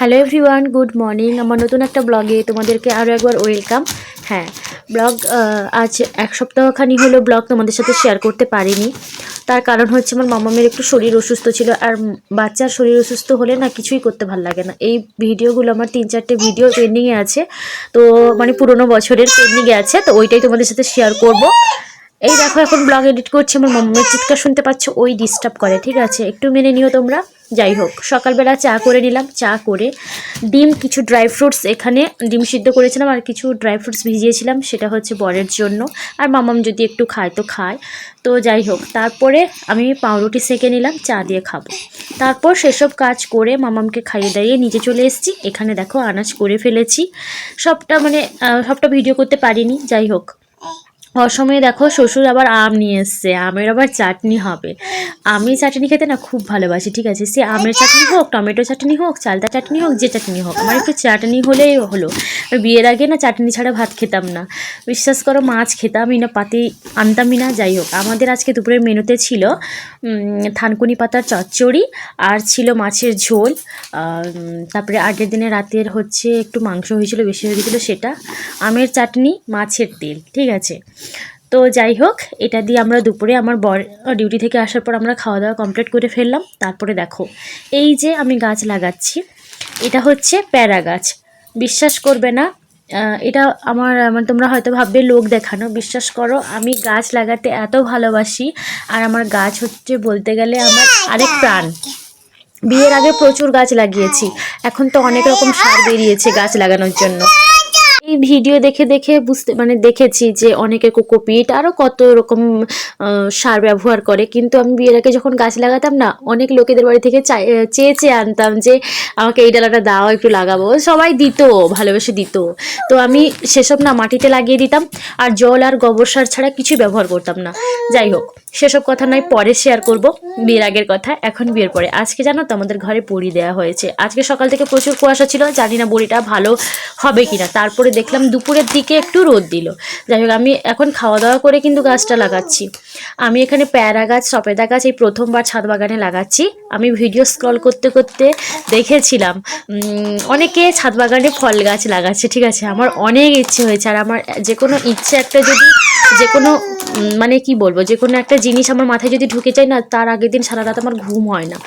Hello everyone, good morning. আমার নতুন একটা ব্লগে তোমাদেরকে আরও একবার ওয়েলকাম। হ্যাঁ, ব্লগ আজ এক সপ্তাহখানি হলো ব্লগ তোমাদের সাথে শেয়ার করতে পারিনি। তার কারণ হচ্ছে আমার মামামের একটু শরীর অসুস্থ ছিল, আর বাচ্চার শরীর অসুস্থ হলে না কিছুই করতে ভালো লাগে না। এই ভিডিওগুলো আমার 3-4টে ভিডিও পেন্ডিংয়ে আছে, তো মানে পুরোনো বছরের পেন্ডিংয়ে আছে, তো ওইটাই তোমাদের সাথে শেয়ার করব। এই দেখো এখন ব্লগ এডিট করছি, আমার মামামের চিৎকার শুনতে পাচ্ছ, ওই ডিস্টার্ব করে, ঠিক আছে, একটু মেনে নিও তোমরা। যাই হোক, সকালবেলা চা করে নিলাম, চা করে ডিম, কিছু ড্রাই ফ্রুটস, এখানে ডিম সিদ্ধ করেছিলাম আর কিছু ড্রাই ফ্রুটস ভিজিয়েছিলাম, সেটা হচ্ছে বরের জন্য, আর মামাম যদি একটু খায় তো খায়। তো যাই হোক, তারপরে আমি পাউরুটি সেঁকে নিলাম, চা দিয়ে খাবো। তারপর সেসব কাজ করে মামামকে খাইয়ে দাইয়ে নিচে চলে এসেছি। এখানে দেখো আনাজ করে ফেলেছি, সবটা ভিডিও করতে পারিনি। যাই হোক, অসময়ে দেখো শ্বশুর আবার আম নিয়ে এসছে, আমের আবার চাটনি হবে। আমি চাটনি খেতে না খুব ভালোবাসি, ঠিক আছে, সে আমের চাটনি হোক, টমেটো চাটনি হোক, চালতা চাটনি হোক, যে চাটনি হোক, আমার একটু চাটনি হলেই হলো। বিয়ের আগে না চাটনি ছাড়া ভাত খেতাম না, বিশ্বাস করো, মাছ খেতামই না, পাতি আনতামই না। যাই হোক, আমাদের আজকে দুপুরের মেনুতে ছিল থানকুনি পাতার চচ্চড়ি, আর ছিল মাছের ঝোল, তারপরে আগের দিনে রাতের হচ্ছে একটু মাংস হয়েছিল, বেশি হয়ে গেছিলো, সেটা, আমের চাটনি, মাছের তেল, ঠিক আছে। তো যাই হোক, এটা দিয়ে আমরা দুপুরে, আমার বর ডিউটি থেকে আসার পর আমরা খাওয়া দাওয়া কমপ্লিট করে ফেললাম। তারপরে দেখো, এই যে আমি গাছ লাগাচ্ছি, এটা হচ্ছে প্যারা গাছ। বিশ্বাস করবে না, এটা আমার তোমরা হয়তো ভাববে লোক দেখানো, বিশ্বাস করো, আমি গাছ লাগাতে এত ভালোবাসি, আর আমার গাছ হচ্ছে বলতে গেলে আমার আরেক প্রাণ। বিয়ের আগে প্রচুর গাছ লাগিয়েছি, এখন তো অনেক রকম সার বেরিয়েছে গাছ লাগানোর জন্য। এই ভিডিও দেখে দেখে দেখেছি যে অনেকে কোকোপিট আরও কত রকম সার ব্যবহার করে, কিন্তু আমি বিয়ের আগে যখন গাছ লাগাতাম না, অনেক লোকেদের বাড়ি থেকে চেয়ে চেয়ে আনতাম যে আমাকে এই ডালাটা দাও, একটু লাগাবো, সবাই দিত, ভালোবেসে দিত। তো আমি সেসব না মাটিতে লাগিয়ে দিতাম, আর জল আর গোবর সার ছাড়া কিছুই ব্যবহার করতাম না। যাই হোক, সেসব কথা নয়, পরে শেয়ার করব, বিয়ের আগের কথা। এখন বিয়ের পরে, আজকে জানো তো আমাদের ঘরে বড়ি দেওয়া হয়েছে। আজকে সকাল থেকে প্রচুর কুয়াশা ছিল, জানি না বড়িটা ভালো হবে কিনা, তারপরে দেখলাম দুপুরের দিকে একটু রোদ দিল। যাই হোক, আমি এখন খাওয়া দাওয়া করে কিন্তু গাছটা লাগাচ্ছি। আমি এখানে প্যারা গাছ, সপেদা গাছ এই প্রথমবার ছাদ বাগানে লাগাচ্ছি। আমি ভিডিও স্ক্রল করতে করতে দেখেছিলাম অনেকে ছাদ বাগানে ফল গাছ লাগাচ্ছে, ঠিক আছে, আমার অনেক ইচ্ছে হয়েছে। আর আমার যে কোনো ইচ্ছে একটা যদি, যে কোনো কি বলবো, যে কোনো একটা জিনিস আমার মাথায় যদি ঢুকে যায় না, তার আগের দিন সারা রাত আমার ঘুম হয় না।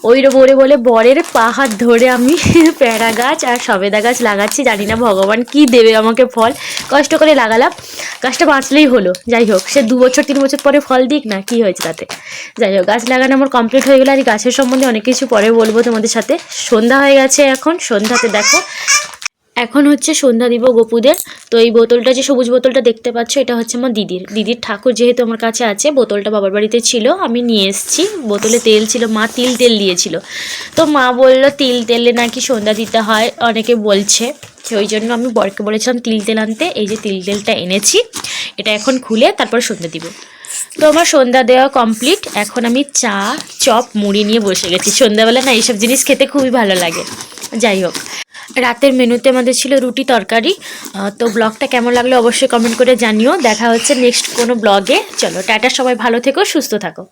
ওই বলে বরের পাহাড় ধরে আমি প্যারা গাছ আর সবেদা গাছ লাগাচ্ছি। জানি না ভগবান কি দেবে আমাকে ফল, কষ্ট করে লাগালাম, গাছটা বাঁচলেই হলো। যাই হোক, সে 2 বছর 3 বছর পরে ফল দিক না, কি হয়েছে তাতে। যাই হোক, গাছ লাগানো আমার কমপ্লিট হয়ে গেলো। আর এই গাছের সম্বন্ধে অনেক কিছু পরে বলবো তোমাদের সাথে। সন্ধ্যা হয়ে গেছে, এখন সন্ধ্যাতে দেখো, এখন হচ্ছে সন্ধ্যা দিব গোপুদের। তো এই বোতলটা, যে সবুজ বোতলটা দেখতে পাচ্ছ, এটা হচ্ছে আমার দিদির ঠাকুর, যেহেতু আমার কাছে আছে, বোতলটা বাবার বাড়িতে ছিল, আমি নিয়ে এসেছি। বোতলে তেল ছিল, মা তিল তেল দিয়েছিল, তো মা বললো তিল তেলে নাকি সন্ধ্যা দিতে হয়, অনেকে বলছে, ওই জন্য আমি বরকে বলেছিলাম তিল তেল আনতে। এই যে তিল তেলটা এনেছি, এটা এখন খুলে তারপর সন্ধ্যা দিব। তো আমার সন্ধ্যা দেওয়া কমপ্লিট। এখন আমি চা, চপ, মুড়ি নিয়ে বসে গেছি। সন্ধ্যাবেলা না এইসব জিনিস খেতে খুবই ভালো লাগে। যাই হোক, রাতের মেনুতে আমাদের ছিল রুটি তরকারি। তো ব্লগটা কেমন লাগলো অবশ্যই কমেন্ট করে জানিও। দেখা হচ্ছে নেক্সট কোনো ব্লগে। চলো টাটা, সবাই ভালো থেকো, সুস্থ থাকো।